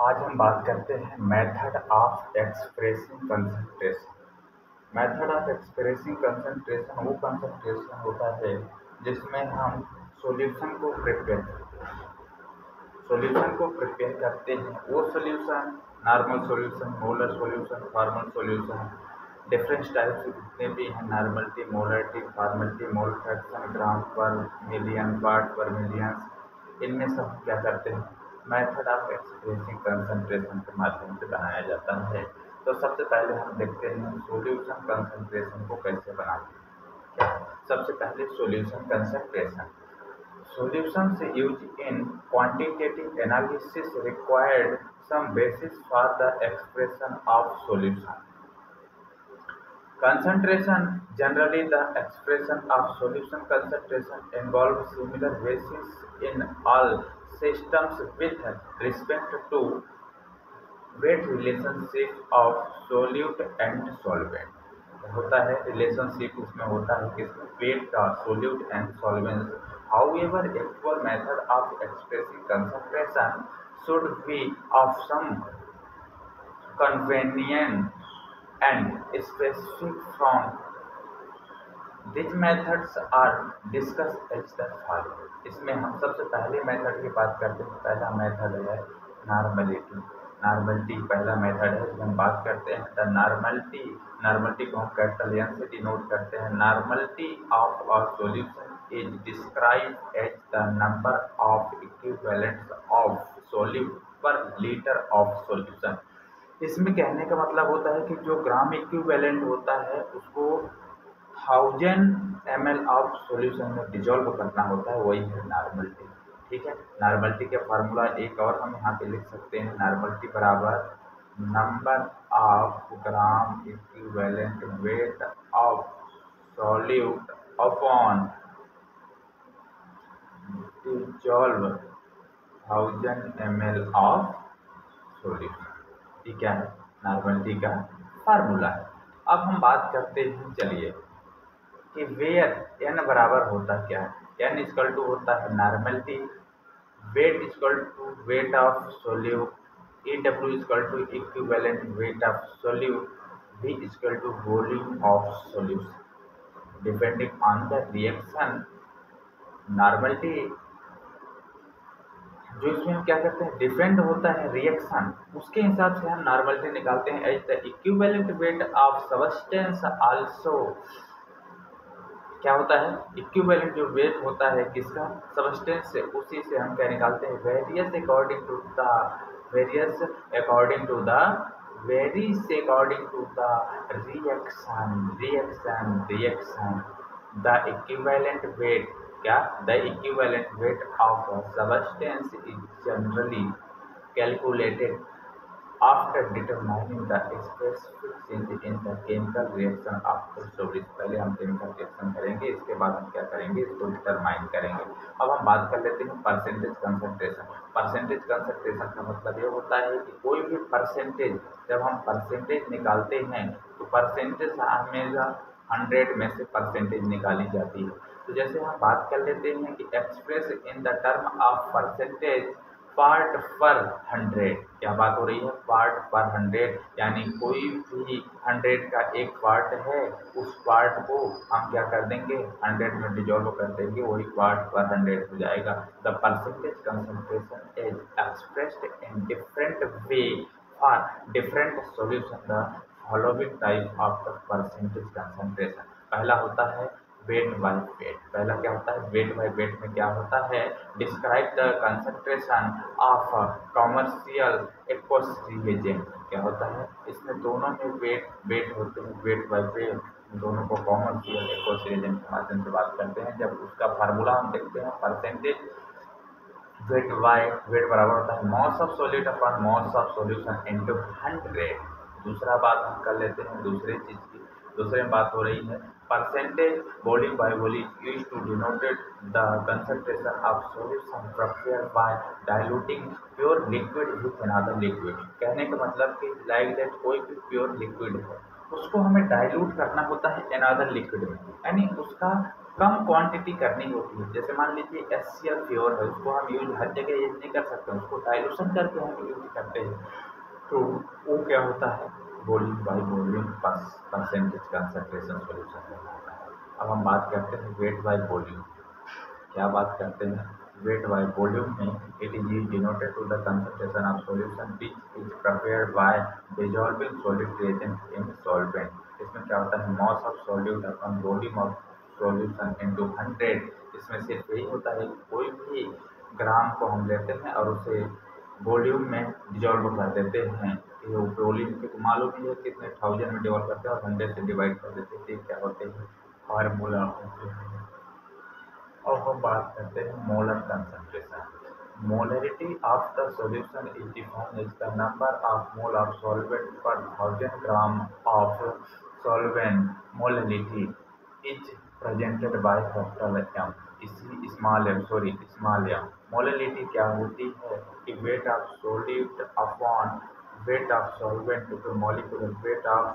आज हम बात करते हैं method of expressing concentration. Method of expressing concentration वो कंसंट्रेशन होता है जिसमें हम सॉल्यूशन को प्रिपेयर करते हैं। वो solution normal solution, molar solution, formal solution, different types के जितने भी हैं, normality, molarity, formality, mole fraction, gram per million, part पर मिलियन, इनमें सब हम क्या करते हैं, मेथड ऑफ एक्सप्रेसिंग कंसंट्रेशन के माध्यम से बनाया जाता है। तो सबसे पहले हम देखते हैं सॉल्यूशन कंसंट्रेशन को कैसे बनाते हैं। क्या सबसे पहले solution concentration, solutions used in quantitative analysis required some basis for the expression of solution. Concentration, generally the expression of solution concentration involves similar basis in all systems with respect to weight relationship of solute and solvent। होता है relationship, उसमें होता है किसमें, weight का, solute and solvent. However actual method of expressing concentration should be of some convenient and specific from this methods are discuss as the following. इसमें हम सबसे पहले मेथड की बात करते हैं। पहला मेथड है नॉर्मलिटी पहला मेथड है जिसमें हम बात करते हैं द नॉर्मलिटी को हम कैपिटल एन से डिनोट करते हैं। Normality of a solution is described as the number of equivalents of solute per litre of solution. इसमें कहने का मतलब होता है कि जो ग्राम इक्विवेलेंट होता है उसको 1000 ml ऑफ सॉल्यूशन में डिजोल्व करना होता है, वही है नॉर्मलिटी। ठीक है, नॉर्मलिटी के फार्मूला एक और हम यहाँ पे लिख सकते हैं, नॉर्मलिटी बराबर number of gram equivalent weight of solute upon dissolve 1000 ml of solution. ये क्या है, नॉर्मलिटी का फार्मूला है। अब हम बात करते हैं, चलिए, कि वेयर एन बराबर होता क्या है। एन इक्वल टू होता है normality, weight equal to weight of solute, E W equal to equivalent weight of solute, V equal to volume of solution. Depending on the reaction normality, जो इसमें हम क्या करते हैं, डिफरेंट होता है रिएक्शन, उसके हिसाब से हम नॉर्मलिटी निकालते हैं। As the equivalent weight of substance also, क्या होता है, इक्विवेलेंट जो वेट होता है किसका, सबस्टेंस से, उसी से हम क्या निकालते हैं, various according to the reaction the equivalent weight, क्या, the equivalent weight of substance is generally calculated after determining the specific change in the chemical reaction after solution. पहले हम केमिकल रिएक्शन करेंगे, इसके बाद हम क्या करेंगे, इसको डिटरमाइन करेंगे। अब हम बात कर लेते हैं परसेंटेज कंसंट्रेशन। परसेंटेज कंसंट्रेशन का मतलब ये होता है कि कोई भी परसेंटेज, जब हम परसेंटेज निकालते हैं तो परसेंटेज हमेशा 100 में से परसेंटेज निकाली जाती है। तो जैसे हम बात कर लेते हैं कि express in the term of percentage part पर 100, क्या बात हो रही है, पार्ट पर 100, यानी कोई भी 100 का एक पार्ट है, उस पार्ट को हम क्या कर देंगे, 100 में डिजोल्व कर देंगे, वही पार्ट पर 100 हो जाएगा। The percentage concentration is expressed in different way for different solution. The following type of the percentage concentration, पहला होता है वेट बाय वेट। पहला क्या होता है, वेट बाय वेट में क्या होता है, describe the concentration of commercial aqueous reagent. क्या होता है, इसमें दोनों में वेट होते हैं, वेट बाय वेट, दोनों को कॉमर्शियल एक्वस रिएजेंट के माध्यम से बात करते हैं। जब उसका फार्मूला हम देखते हैं, परसेंटेज वेट बाय वेट बराबर होता है mass of solid upon mass of solution into 100। दूसरा बात हम कर लेते हैं दूसरी चीज की, दूसरे में बात हो रही है percentage volume by volume use to denoted the concentration of solution prepared by diluting pure liquid with another liquid. कहने का मतलब कि लाइक दैट कोई भी प्योर लिक्विड है, उसको हमें डाइल्यूट करना होता है अनदर लिक्विड में, यानी उसका कम क्वांटिटी करनी होती है। जैसे मान लीजिए HCl प्योर है, उसको हम यूज हर जगह यूज नहीं कर सकते, उसको डाइल्यूशन करके हम यूज करते हैं। तो वो क्या होता है, volume by volume percentage concentration solution में होता है। अब हम बात करते हैं वेट बाई वॉल्यूम। क्या बात करते हैं, वेट बाय वॉल्यूम में it is denoted to the concentration of solution which is prepared by dissolving solid reagent in solvent. इसमें क्या होता है, mass of solute upon volume of solution into 100। इसमें सिर्फ यही होता है कि कोई भी ग्राम को हम लेते हैं और उसे वॉल्यूम में डिजॉल्व कर देते हैं। ये वॉल्यूम के मालूम ही है कितने 1000 में डिवॉल्व करते हैं और 100 से डिवाइड कर देते हैं। ठीक क्या होते हैं, फार्मूला होते हैं। अब हम बात करते हैं molar concentration. Molarity of the solution is defined as the number of mole of solvent per 1000 gram of solvent. Molarity is presented by capital M, इसी स्मॉल एम। मोलरिटी क्या होती है कि weight of solute upon weight of solvent to molecular weight of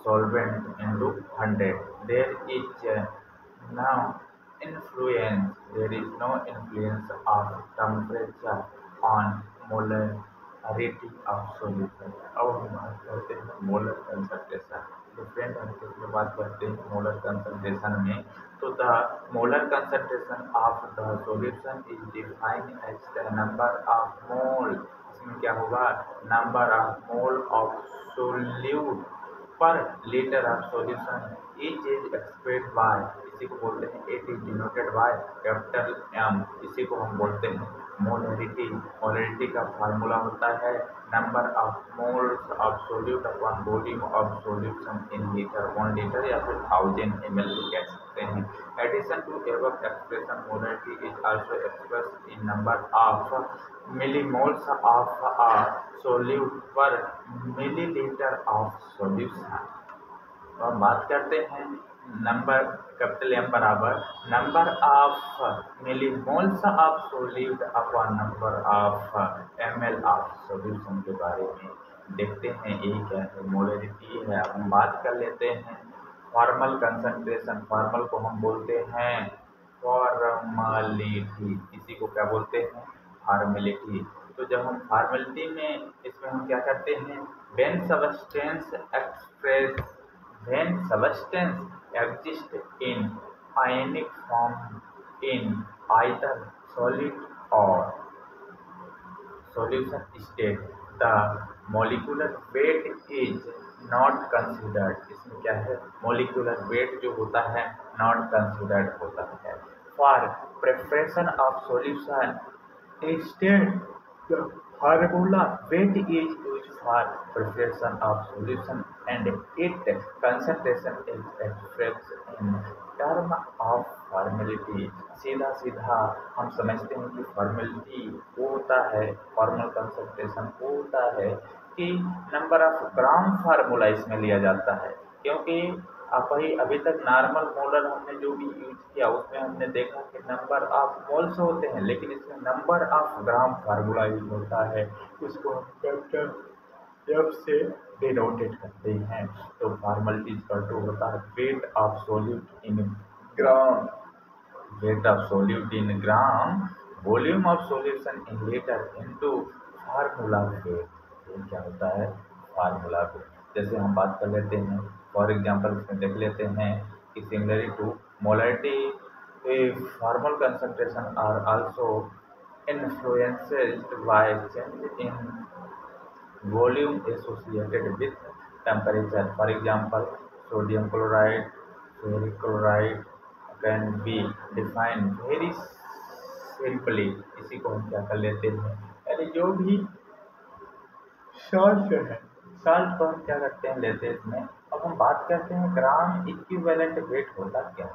solvent into 100. Now there is no influence of temperature on molarity of solution. अब हम बात करते हैं मोलर कंसंट्रेशन। डिफरेंट तरीके से बात करते हैं मोलर कंसंट्रेशन में। तो the molar concentration of the solution is defined as the number of mole. इसमें क्या होगा, number of mole of solute per litre of solution. Each is expressed by, इसी को बोलते हैं it is denoted by capital M, इसी को हम बोलते हैं मोलरिटी। मोलरिटी का फार्मूला होता है number of moles of solute upon volume of solution in litre, 1 litre या फिर 1000 ml भी कह सकते हैं। Addition to above expression, molarity is also expressed in number of millimoles of a solute per millilitre of solution. तो हम बात करते हैं नंबर कैपिटल एम बराबर number of millimoles of solute upon number of ml of solution के बारे में देखते हैं। यही क्या है, मोलरिटी है। अब हम बात कर लेते हैं फॉर्मल कंसंट्रेशन। फॉर्मल को हम बोलते हैं फॉर्मलिटी, इसी को क्या बोलते हैं, फॉर्मेलिटी। तो जब हम फॉर्मेलिटी में इसमें हम क्या करते हैं, when substance exist in ionic form in either solid or solution state, the molecular weight is not considered। इसमें क्या है, molecular weight जो होता है not considered होता है। For preparation of solution instead, the formula weight is used for preparation of solution and its concentration is expressed in term of formality। सीधा सीधा हम समझते हैं कि फॉर्मेलिटी वो होता है, फॉर्मल कंसंट्रेशन वो होता है कि नंबर ऑफ ग्राम फार्मूला इसमें लिया जाता है। क्योंकि अभी तक नॉर्मल मोलर हमने जो भी यूज किया उसमें हमने देखा कि नंबर ऑफ मोल्स होते हैं, लेकिन इसमें number of gram formula use होता है, उसको हम कैपिटल एफ से डिनोटेड करते हैं। तो फॉर्मेलिटी इक्वल टू होता है wait of solute in gram, weight of solute in gram, volume of solution in liter into formula weight। ये क्या होता है, फार्मूला weight। जैसे हम बात कर लेते हैं फॉर एग्जांपल, इसमें देख लेते हैं कि similarly to molarity formal concentration are also influenced by change in volume associated with temperature. For example sodium chloride, ferric chloride can be define very simply. इसी को हम क्या कर लेते हैं, यानी जो भी सॉल्ट है, सॉल्ट को हम क्या करते हैं, लेते हैं इसमें। अब हम बात करते हैं ग्राम इक्विवेलेंट वेट होता क्या।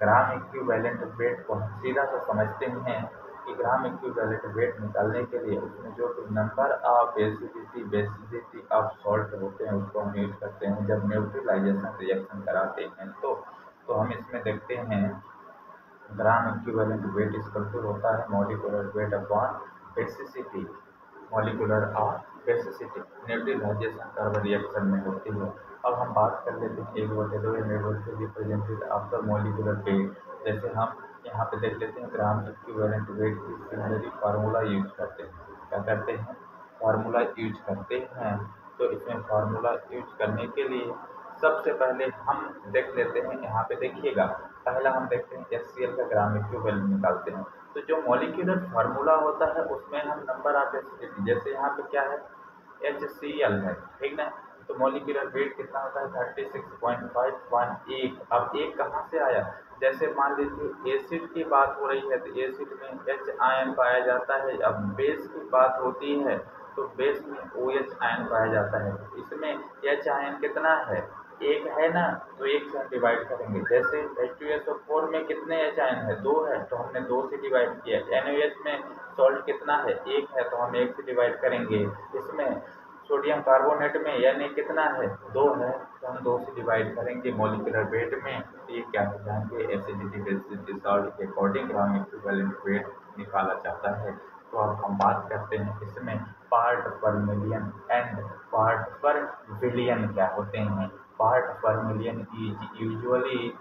ग्राम इक्विवेलेंट वेट को हम सीधा सा समझते हैं कि ग्राम इक्विवेलेंट वेट निकालने के लिए उसमें जो number of basicity of salt होते हैं उसको हम यूज करते हैं जब न्यूट्रलाइजेशन रिएक्शन कराते हैं। तो हम इसमें देखते हैं gram equivalent weight equal to होता है molecular weight upon basicity. Molecular और बेसिसिटी न्यूट्रलाइजेशन कर्व रिएक्शन में होती है। अब हम बात कर लेते हैं 1/2 रिप्रेजेंटेड आफ्टर मॉलिक्यूलर वेट। जैसे हम यहाँ पे देख लेते हैं ग्राम इक्विवेलेंट वेट की सिमिलरी फार्मूला यूज करते हैं। क्या करते हैं? फार्मूला यूज करते हैं। तो इसमें फार्मूला यूज करने के लिए सबसे पहले हम देख लेते हैं, यहाँ पे देखिएगा, पहला हम देखते हैं HCl का ग्राम इक्विवेलेंट निकालते हैं। तो जो मॉलिक्यूलर फार्मूला होता है उसमें हम नंबर ऑफ एसिडिटी, जैसे यहाँ पे क्या है, HCl है, ठीक ना। तो मॉलिक्यूलर वेट कितना होता है? 36.518। अब एक कहाँ से आया? जैसे मान लीजिए एसिड की बात हो रही है तो एसिड में H आयन पाया जाता है। अब बेस की बात होती है तो बेस में OH आयन पाया जाता है। इसमें H आयन कितना है? एक है ना, तो एक से हम डिवाइड करेंगे। जैसे H2SO4 में कितने H आयन है? 2 है, तो हमने 2 से डिवाइड किया। NaOH में सॉल्ट कितना है? 1 है, तो हम 1 से डिवाइड करेंगे। इसमें सोडियम कार्बोनेट में Na कितना है? 2 है, तो हम 2 से डिवाइड करेंगे। मॉलिक्यूलर वेट में ये क्या हो जाएंगे? एसिडिटी बेसिस सॉल्ट के अकॉर्डिंग ग्राम इक्विवेलेंट वेट निकाला जाता है। तो अब हम बात करते हैं इसमें पार्ट पर million and part per billion क्या होते हैं। पार्ट पर million is usually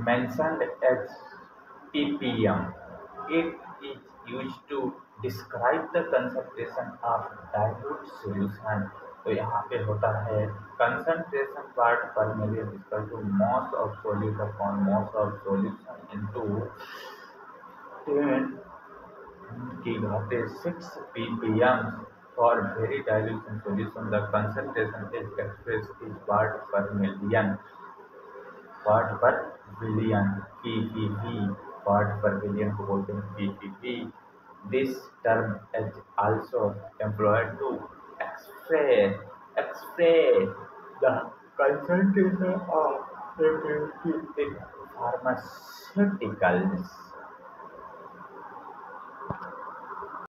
mentioned as ppm. It is used to describe the concentration of dilute solution. तो यहाँ पे होता है concentration part per million equal to mass of solute upon mass of solution into 10 की घाते 6 ppm. For very dilution solution, the concentration is expressed in part per million. Part per billion, ppb, part per billion को बोलते हैं ppb. This term is also employed to express the concentration of pharmaceuticals